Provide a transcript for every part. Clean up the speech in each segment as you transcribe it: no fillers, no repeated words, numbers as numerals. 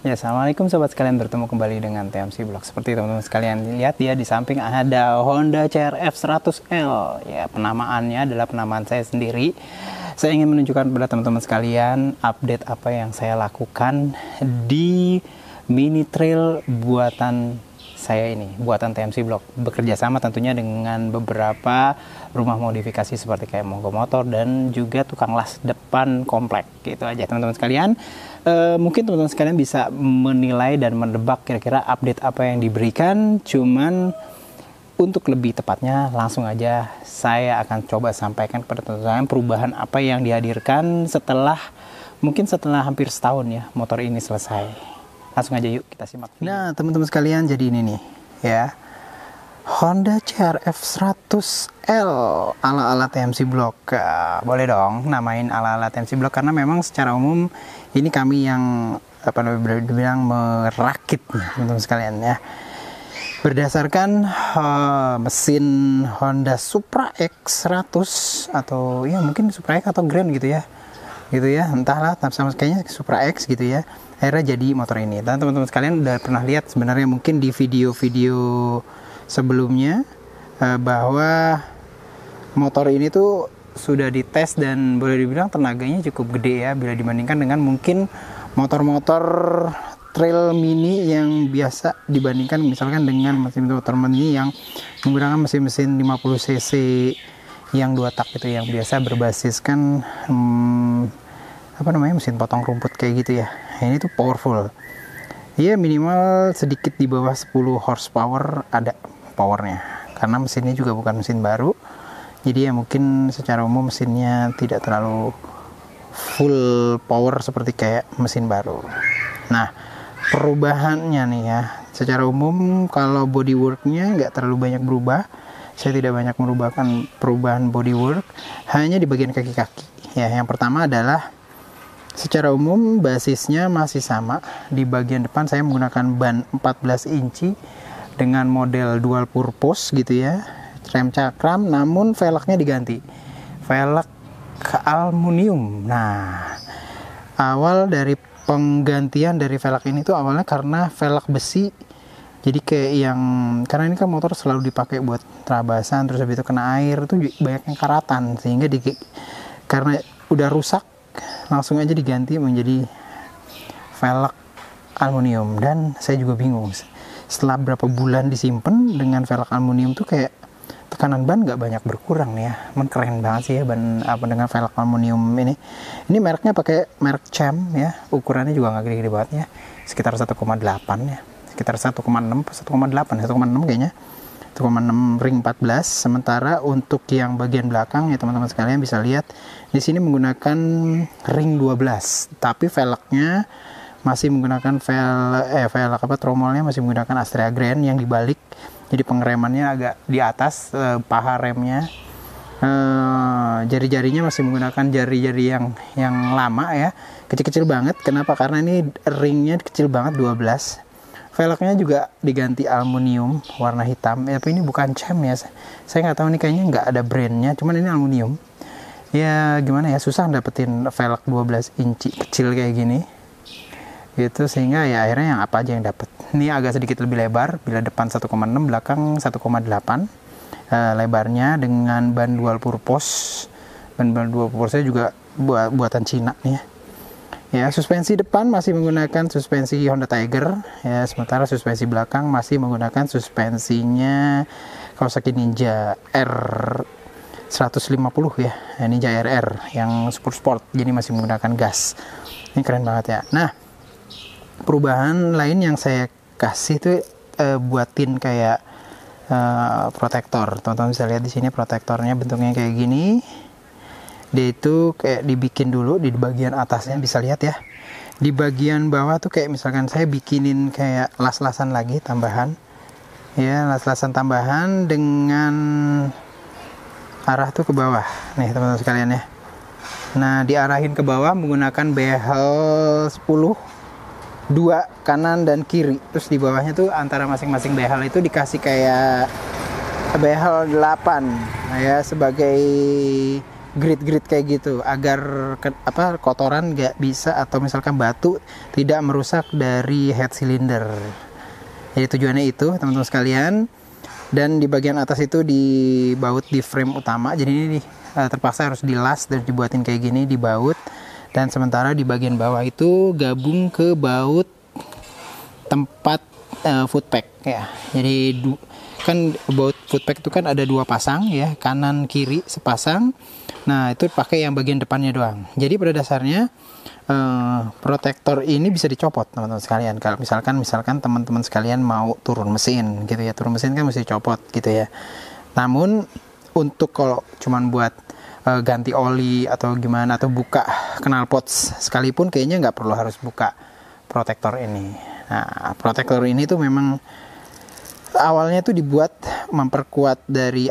Ya, assalamualaikum sobat sekalian, bertemu kembali dengan TMC Vlog. Seperti teman-teman sekalian lihat ya, di samping ada Honda CR-V 100L. Ya, penamaannya adalah penamaan saya sendiri. Saya ingin menunjukkan kepada teman-teman sekalian update apa yang saya lakukan di mini trail buatan saya ini, buatan TMC Vlog, bekerja sama tentunya dengan beberapa rumah modifikasi seperti kayak Monggo Motor dan juga tukang las depan komplek. Gitu aja teman-teman sekalian. Mungkin teman-teman sekalian bisa menilai dan menebak kira-kira update apa yang diberikan. Cuman untuk lebih tepatnya langsung aja saya akan coba sampaikan kepada teman-teman perubahan apa yang dihadirkan setelah hampir setahun ya motor ini selesai. Langsung aja yuk kita simak. Nah teman-teman sekalian, jadi ini nih ya, Honda CR-V 100L ala-ala TMC Vlog. Boleh dong namain ala-ala TMC Vlog karena memang secara umum ini kami yang bilang merakitnya teman-teman sekalian ya. Berdasarkan mesin Honda Supra X 100 atau ya mungkin Supra X atau Grand gitu ya, entahlah, sama kayaknya Supra X gitu ya, akhirnya jadi motor ini. Dan teman-teman sekalian udah pernah lihat sebenarnya mungkin di video-video sebelumnya bahwa motor ini tuh sudah dites dan boleh dibilang tenaganya cukup gede ya bila dibandingkan dengan mungkin motor-motor trail mini yang biasa, dibandingkan misalkan dengan motor mini yang menggunakan mesin-mesin 50 cc yang 2 tak itu, yang biasa berbasiskan mesin potong rumput kayak gitu ya. Ini tuh powerful ya, minimal sedikit di bawah 10 horsepower ada powernya, karena mesinnya juga bukan mesin baru, jadi ya mungkin secara umum mesinnya tidak terlalu full power seperti kayak mesin baru. Nah perubahannya nih ya, secara umum kalau bodyworknya nggak terlalu banyak berubah. Saya tidak banyak merubahkan perubahan bodywork, hanya di bagian kaki-kaki ya. Yang pertama adalah secara umum basisnya masih sama. Di bagian depan saya menggunakan ban 14 inci dengan model dual purpose gitu ya, rem cakram, namun velgnya diganti velg aluminium. Nah awal dari penggantian dari velg ini tuh awalnya karena velg besi, jadi kayak yang, karena ini kan motor selalu dipakai buat terabasan, terus habis itu kena air tuh banyak yang karatan, sehingga karena udah rusak langsung aja diganti menjadi velg aluminium. Dan saya juga bingung, setelah berapa bulan disimpan dengan velg aluminium tuh kayak tekanan ban nggak banyak berkurang nih ya. Keren banget sih ya ban dengan velg aluminium ini. Ini mereknya pakai merek Chem ya, ukurannya juga nggak gede-gede banget ya, sekitar 1,8 ya, sekitar 1,6 kayaknya, 1,6 ring 14. Sementara untuk yang bagian belakang ya teman-teman sekalian bisa lihat di sini menggunakan ring 12, tapi velgnya masih menggunakan velg tromolnya masih menggunakan Astrea Grand yang dibalik, jadi pengeremannya agak di atas paha remnya. Jari-jarinya masih menggunakan jari-jari yang lama ya, kecil-kecil banget. Kenapa? Karena ini ringnya kecil banget, 12. Velgnya juga diganti aluminium warna hitam ya, tapi ini bukan Chem ya, saya nggak tahu nih, kayaknya nggak ada brandnya, cuman ini aluminium ya. Gimana ya, susah dapetin velg 12 inci kecil kayak gini gitu, sehingga ya akhirnya yang apa aja yang dapet. Ini agak sedikit lebih lebar, bila depan 1,6, belakang 1,8 lebarnya, dengan ban dual purpose. Ban dual purpose juga buatan Cina nih ya. Ya, suspensi depan masih menggunakan suspensi Honda Tiger ya, sementara suspensi belakang masih menggunakan suspensinya Kawasaki Ninja R 150 ya, Ninja RR yang super sport, jadi masih menggunakan gas. Ini keren banget ya. Nah perubahan lain yang saya kasih tuh buatin kayak protektor. Teman-teman bisa lihat di sini protektornya bentuknya kayak gini. Dia itu kayak dibikin dulu di bagian atasnya, bisa lihat ya. Di bagian bawah tuh kayak misalkan saya bikinin kayak las-lasan lagi tambahan. Ya, las-lasan tambahan dengan arah tuh ke bawah. Nih teman-teman sekalian ya. Nah, diarahin ke bawah menggunakan behel 10, 2 kanan dan kiri. Terus di bawahnya tuh antara masing-masing behel itu dikasih kayak behel 8 ya, sebagai grid-grid kayak gitu agar kotoran nggak bisa atau misalkan batu tidak merusak dari head cylinder. Jadi tujuannya itu teman-teman sekalian. Dan di bagian atas itu dibaut di frame utama. Jadi ini terpaksa harus dilas dan dibuatin kayak gini, dibaut. Dan sementara di bagian bawah itu gabung ke baut tempat footpack ya. Jadi kan baut footpack itu kan ada 2 pasang ya, kanan kiri sepasang. Nah itu pakai yang bagian depannya doang. Jadi pada dasarnya protektor ini bisa dicopot teman-teman sekalian. Kalau misalkan teman-teman sekalian mau turun mesin gitu ya, turun mesin kan mesti copot gitu ya. Namun untuk kalau cuman buat ganti oli atau gimana, atau buka knalpot sekalipun, kayaknya nggak perlu harus buka protektor ini. Nah protektor ini tuh memang awalnya tuh dibuat memperkuat dari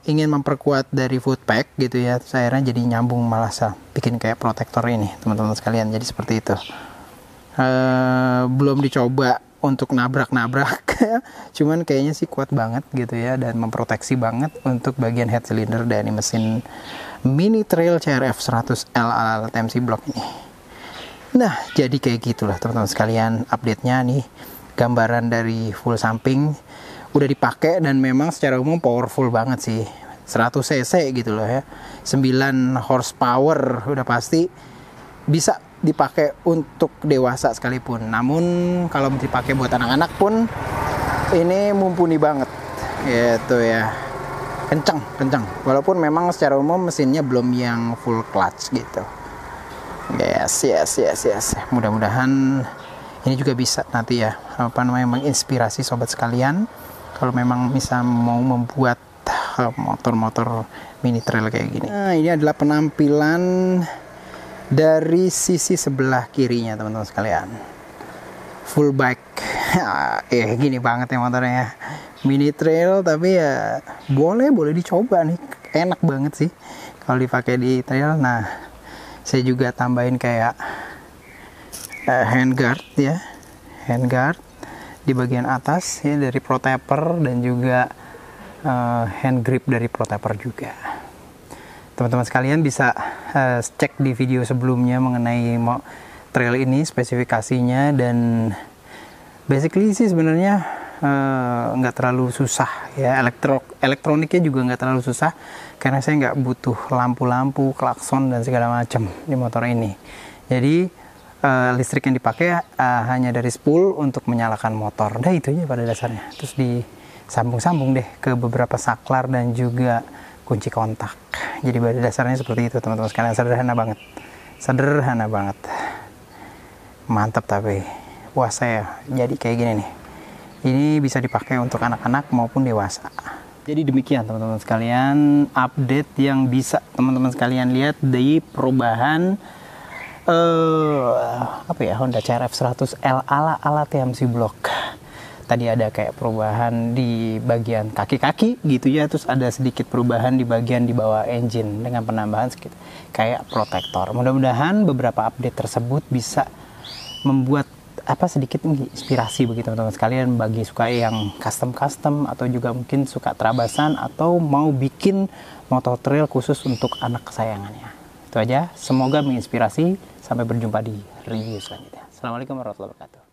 ingin memperkuat dari footpack gitu ya, terus akhirnya jadi nyambung malah bikin kayak protektor ini teman-teman sekalian. Jadi seperti itu. Belum dicoba untuk nabrak-nabrak cuman kayaknya sih kuat banget gitu ya, dan memproteksi banget untuk bagian head cylinder dari mesin Mini Trail CRF 100L ala TMC Block ini. Nah jadi kayak gitulah teman-teman sekalian update-nya nih. Gambaran dari full samping udah dipakai dan memang secara umum powerful banget sih, 100 cc gitu loh ya, 9 horsepower udah pasti bisa dipakai untuk dewasa sekalipun. Namun kalau dipakai buat anak-anak pun ini mumpuni banget gitu ya, kenceng walaupun memang secara umum mesinnya belum yang full clutch gitu. Yes. Mudah-mudahan ini juga bisa nanti ya menginspirasi sobat sekalian kalau memang bisa mau membuat motor-motor mini trail kayak gini. Nah ini adalah penampilan dari sisi sebelah kirinya teman-teman sekalian, full bike. Gini banget ya motornya, mini trail tapi ya boleh dicoba nih, enak banget sih kalau dipakai di trail. Nah saya juga tambahin kayak handguard ya, handguard di bagian atas ya dari Pro-Taper, dan juga hand grip dari Pro-Taper juga. Teman-teman sekalian bisa cek di video sebelumnya mengenai trail ini spesifikasinya, dan basically sih sebenarnya nggak terlalu susah ya, elektroniknya juga nggak terlalu susah karena saya nggak butuh lampu-lampu, klakson dan segala macam di motor ini. Jadi listrik yang dipakai hanya dari spool untuk menyalakan motor. Udah itu aja pada dasarnya. Terus disambung-sambung deh ke beberapa saklar dan juga kunci kontak. Jadi pada dasarnya seperti itu teman-teman sekalian. Sederhana banget. Mantap tapi. Wah saya jadi kayak gini nih. Ini bisa dipakai untuk anak-anak maupun dewasa. Jadi demikian teman-teman sekalian update yang bisa teman-teman sekalian lihat di perubahan Honda CRF 100L ala TMC Block. Tadi ada kayak perubahan di bagian kaki-kaki gitu ya, terus ada sedikit perubahan di bagian di bawah engine dengan penambahan sedikit kayak protektor. Mudah-mudahan beberapa update tersebut bisa membuat sedikit inspirasi bagi teman-teman sekalian bagi suka yang custom atau juga mungkin suka terabasan atau mau bikin motor trail khusus untuk anak kesayangannya. Itu aja, semoga menginspirasi. Sampai berjumpa di review selanjutnya. Assalamualaikum warahmatullahi wabarakatuh.